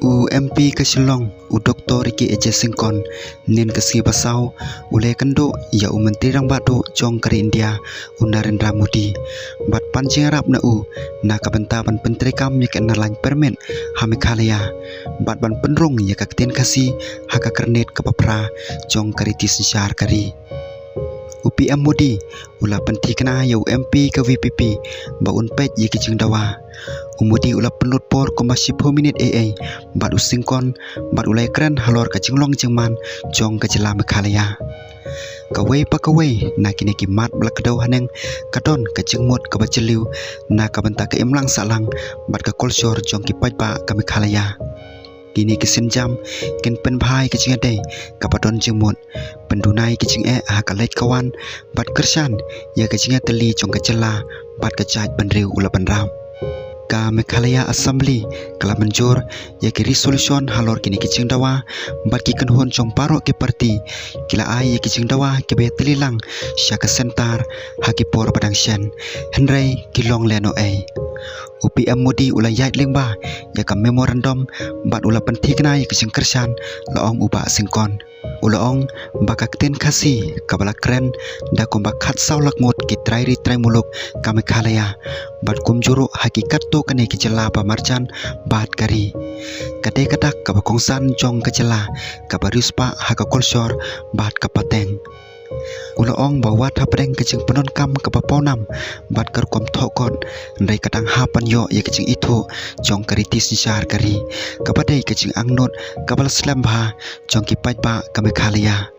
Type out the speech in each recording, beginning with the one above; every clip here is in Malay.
MP ke Shillong, Dr. Ricky Eje Singkon, nin ke si basau, ule kendo, ya menteri rang batu, jong kari India, Narendra Modi, bat pancing Arab na kabentaban penteri kam ya ke narlain permen, Meghalaya, bat ban penrung ya ke keten kasih, haka kernet ke papra, jong kari tisensyar kari. UPM Modi, ula penti kena ya MP ke VPP, ba unpet ya ke jeng dawa. Umudi ula penlut por komasi 10 minit AA, bat usingkon, bat ulai keren halor ke jenglong jengman, jong ke jela Meghalaya. Kawai pa kawai, na kini kimat belak kedau haneng, kadon ke jengmut ke baceliu, na kabenta ke imlang salang, bat ke kolsyor jong kipat pa ke Meghalaya. Kini kesenjam, ken penbahai kecing adai, kapadon jengmut, pendunai kecing hakalait kawan, bat kersan, ya kecing teli jong kecela, bat kecaj benriu ula benram. Ka Meghalaya Assembly, kala menjur, ya ke resolution halor kini kecing dawa, bat ki kenhon jong parok ke parti, kila ai ya kecing dawa ke be telilang, syaka sentar, haki por padang syen, Henry kilong leno UPM Modi ula yait lingba, ya ka memorandum, bat ula penti kena ya kecing kersan, laong uba singkon. Ulaong baka keten kasih kabala keren da komba khat saulak ngot ki trairi trai muluk ka Meghalaya bat kumjuru hakikat to kane ki jela pa marjan bat kari kate katak ka kongsan jong ka jela ka barispa haka kolsor bat ka pateng. Ulaong bawa tapeng kecing penon kam ke paponam bat ker kom thokon ndai kadang hapan yo ya kecing itu jong karitis syar kari kapadai kecing angnut kabal slamba jong kipat ba ke Meghalaya.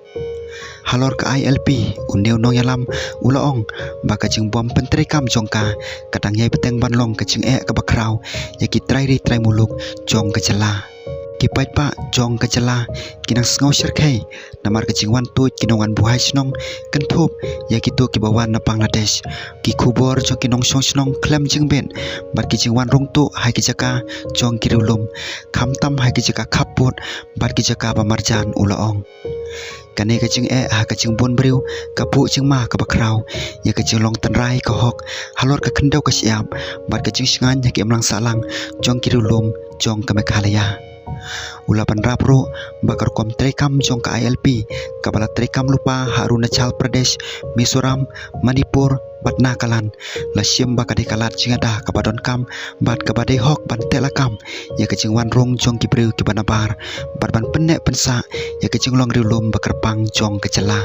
Halor ke ILP uneu nong yalam ulaong ba kecing bom penteri kam jongka kadang yai peteng banlong kecing ke bakrau ya ki trai muluk jong ke jela. Kipat pa jong kecela kinang sngau syarkai namar kecing wan tu kinongan buhai snong kentup ya kitu ki bawan na Bangladesh ki kubor jong kinong song snong klem jengben bat kecing wan rong tu hai ki jaka jong kirulum khamtam hai ki jaka khaput bat ki jaka ba marjan ulaong kane kecing ha kecing bon briu kapu jengma ka bakrau ya kecing long tenrai ka hok halor ka kendau ka siam bat kecing singan ya ki emlang salang jong kirulum jong ka Meghalaya. Ulapan rapro bakar kom trekam jong ka ILP kabala trekam lupa Arunachal Pradesh, Mizoram, Manipur, bat nakalan la siem bakade kalat jingada kapadon kam bat kabade hok ban telakam ya kecing wan rong jong kibreu ki banabar bat ban penek pensa ya kecing long rilum bakar pang jong kecela.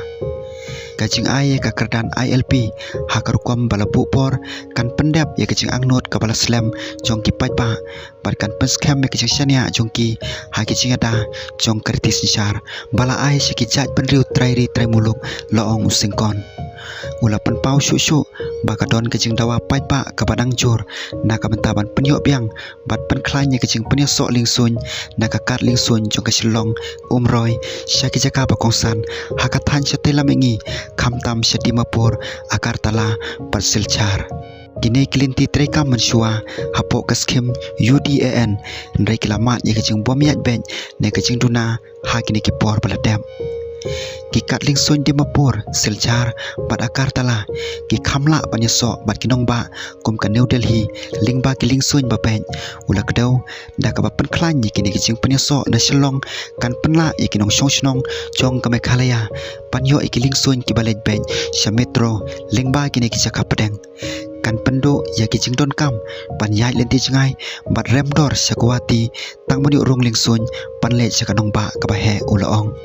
Kacing ai ka kerdan ILP hakar kom bala bupor kan pendap ya kecing angnut ka bala slam jong ki paipa bar kan penskam ya kecing syania jong ki ha kecing ada jong kritis syar bala ai siki jat penriu trai muluk laong usingkon. Ula penpau syuk baka don kecing dawa paipa ka padang jur na ka bentaban penyok biang bat penklanya kecing penya sok lingsun na ka kat lingsun jong ka Shillong umroi syaki jaka ba kongsan hakatan syatela mengi khamtam syadimapur Agartala Silchar. Kini kelinti treka mensua hapok ke skim UDAN ndai kilamat ya kecing bom yat ben ne kecing duna ha kini kipor baladam. Ki kat lingsun di Mapur Silchar bat Agartala ki khamla banyesok bat kinong ba kum ka New Delhi lingba ki lingsun ba ben ula kedau da ka ba penklan ni kini kecing penyesok na Shillong kan penla ya kinong song jong ka Meghalaya panyo iki lingsun ki balet ben sya metro lingba kini ki jaka pedeng kan pendo ya kicing don kam pan yai lenti jengai bat remdor syakwati tang mani urung lingsun pan le syakanong ba ka bahe ulaong.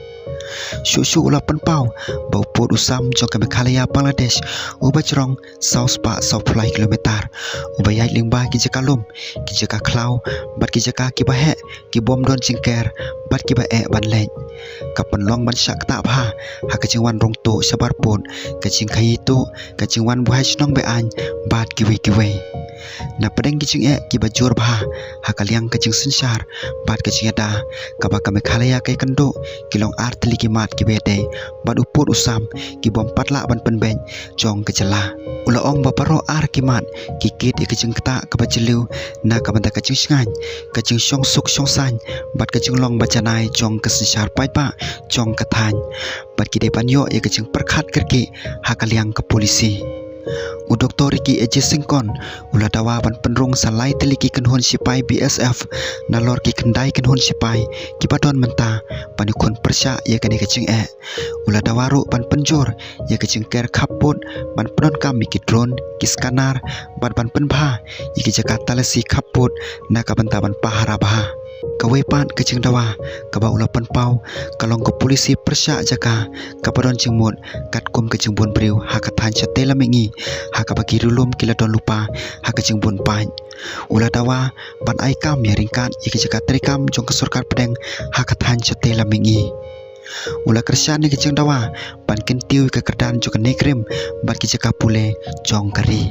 Syuk ula penpau bau pot usam jong ke Meghalaya Bangladesh ubajrong saus pa 10 kilometer ubayai lingba ki jaka lum ki jaka klau bat ki jaka ki bahe ki bom don jingker bat ki ba ban leng kapan long ban syak tak ha kecing wan rong tu sabar pun kecing khai tu kecing wan buhai snong be an bat ki we na pedeng kecing ki bajur bah hakaliang kecing sensyar bat kecing ada ka ba ka Meghalaya kai kendo kilong artli ki mat ki bete bat uput usam ki bom patla ban penben jong kecela ulaong baparo ar ki mat ki kit ya kecing kta ka bajeliu na ka banda kecing singan kecing syong suk syong san bat kecing long bacanai jong kesensyar paipa jong kathan bat ki depan yo ya kecing perkhat kerki hakaliang ke polisi U Dr. Ricky AJ Singkon ula dawa ban penrung salai teliki kenhon sipai BSF nalor ki kendai kenhon sipai ki padon menta panikon persya ya kani kecing ula dawaru ban penjor ya kecing ker kaput ban penon kami ki drone ki skanar ban penbha ya ki Jakarta lesi kaput na ka benta ban pahara bah kawepan kecing dawa kaba ula penpau kalong ke polisi persya jaka kapadon cingmut katkum kecing bun briu hakatan chatela mengi hakabagi rulum kila don lupa hakecing bun pan ula dawa ban aikam ya ringkat ya jaka trikam jong kesurkat pedeng hakatan chatela mengi ula kersan ni kecing dawa ban kentiu ke kerdan jong nekrim ban ki jaka pule jong kari